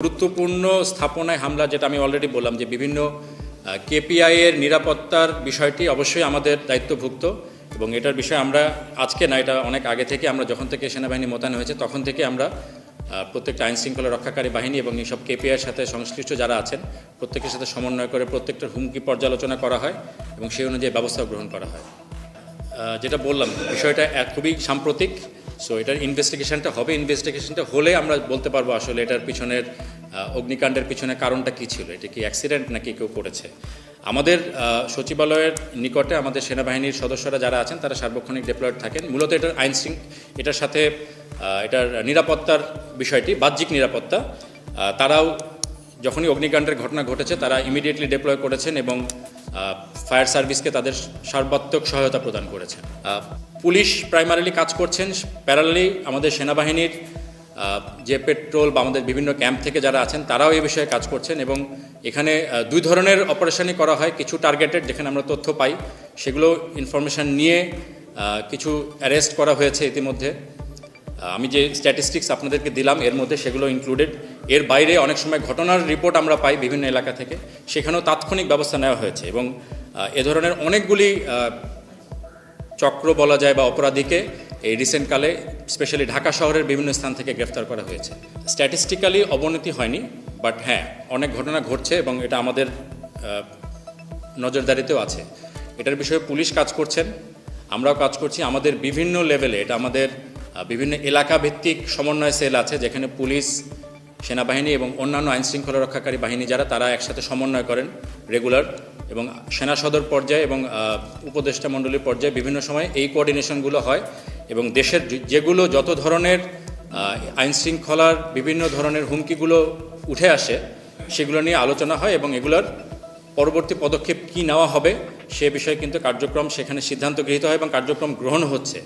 গুরুত্বপূর্ণ স্থাপনায় হামলা, যেটা আমি অলরেডি বললাম যে বিভিন্ন কেপিআই এর নিরাপত্তার বিষয়টি অবশ্যই আমাদের দায়িত্বভুক্ত এবং এটার বিষয়ে আমরা আজকে না, এটা অনেক আগে থেকে আমরা যখন থেকে সেনাবাহিনী মোতায়েন হয়েছে তখন থেকে আমরা প্রত্যেকটা আইন শৃঙ্খলা রক্ষাকারী বাহিনী এবং এইসব কেপিআইয়ের সাথে সংশ্লিষ্ট যারা আছেন প্রত্যেকের সাথে সমন্বয় করে প্রত্যেকটার হুমকি পর্যালোচনা করা হয় এবং সেই অনুযায়ী ব্যবস্থা গ্রহণ করা হয়। যেটা বললাম বিষয়টা খুবই সাম্প্রতিক, সো এটার ইনভেস্টিগেশনটা হবে। ইনভেস্টিগেশনটা হলে আমরা বলতে পারবো আসলে এটার পিছনের অগ্নিকাণ্ডের পিছনে কারণটা কী ছিল, এটা কি অ্যাক্সিডেন্ট নাকি কেউ করেছে। আমাদের সচিবালয়ের নিকটে আমাদের সেনাবাহিনীর সদস্যরা যারা আছেন তারা সার্বক্ষণিক ডিপ্লয়েড থাকেন। মূলত এটার এটার সাথে এটার নিরাপত্তার বিষয়টি বাহ্যিক নিরাপত্তা, তারাও যখনই অগ্নিকাণ্ডের ঘটনা ঘটেছে তারা ইমিডিয়েটলি ডিপ্লয় করেছেন এবং ফায়ার সার্ভিসকে তাদের সর্বাত্মক সহায়তা প্রদান করেছেন। পুলিশ প্রাইমারিলি কাজ করছেন, প্যারালালি আমাদের সেনাবাহিনীর যে পেট্রোল বা আমাদের বিভিন্ন ক্যাম্প থেকে যারা আছেন তারাও এই বিষয়ে কাজ করছেন এবং এখানে দুই ধরনের অপারেশনই করা হয়। কিছু টার্গেটেড, যেখানে আমরা তথ্য পাই সেগুলো ইনফরমেশন নিয়ে কিছু অ্যারেস্ট করা হয়েছে ইতিমধ্যে। আমি যে স্ট্যাটিস্টিক্স আপনাদেরকে দিলাম এর মধ্যে সেগুলো ইনক্লুডেড। এর বাইরে অনেক সময় ঘটনার রিপোর্ট আমরা পাই বিভিন্ন এলাকা থেকে, সেখানেও তাৎক্ষণিক ব্যবস্থা নেওয়া হয়েছে এবং এ ধরনের অনেকগুলি চক্র বলা যায় বা অপরাধীকে এই রিসেন্টকালে স্পেশালি ঢাকা শহরের বিভিন্ন স্থান থেকে গ্রেফতার করা হয়েছে। স্ট্যাটিস্টিক্যালি অবনতি হয়নি, বাট হ্যাঁ অনেক ঘটনা ঘটছে এবং এটা আমাদের নজরদারিতেও আছে। এটার বিষয়ে পুলিশ কাজ করছেন, আমরাও কাজ করছি আমাদের বিভিন্ন লেভেলে। এটা আমাদের বিভিন্ন এলাকা ভিত্তিক সমন্বয় সেল আছে, যেখানে পুলিশ, সেনাবাহিনী এবং অন্যান্য আইনশৃঙ্খলা রক্ষাকারী বাহিনী যারা তারা একসাথে সমন্বয় করেন রেগুলার, এবং সেনা সদর পর্যায়ে এবং উপদেষ্টা মণ্ডলীর পর্যায়ে বিভিন্ন সময় এই কোঅর্ডিনেশনগুলো হয় এবং দেশের যেগুলো যত ধরনের আইনশৃঙ্খলার বিভিন্ন ধরনের হুমকিগুলো উঠে আসে সেগুলো নিয়ে আলোচনা হয় এবং এগুলোর পরবর্তী পদক্ষেপ কী নেওয়া হবে সে বিষয়ে কিন্তু কার্যক্রম সেখানে সিদ্ধান্ত গৃহীত হয় এবং কার্যক্রম গ্রহণ হচ্ছে।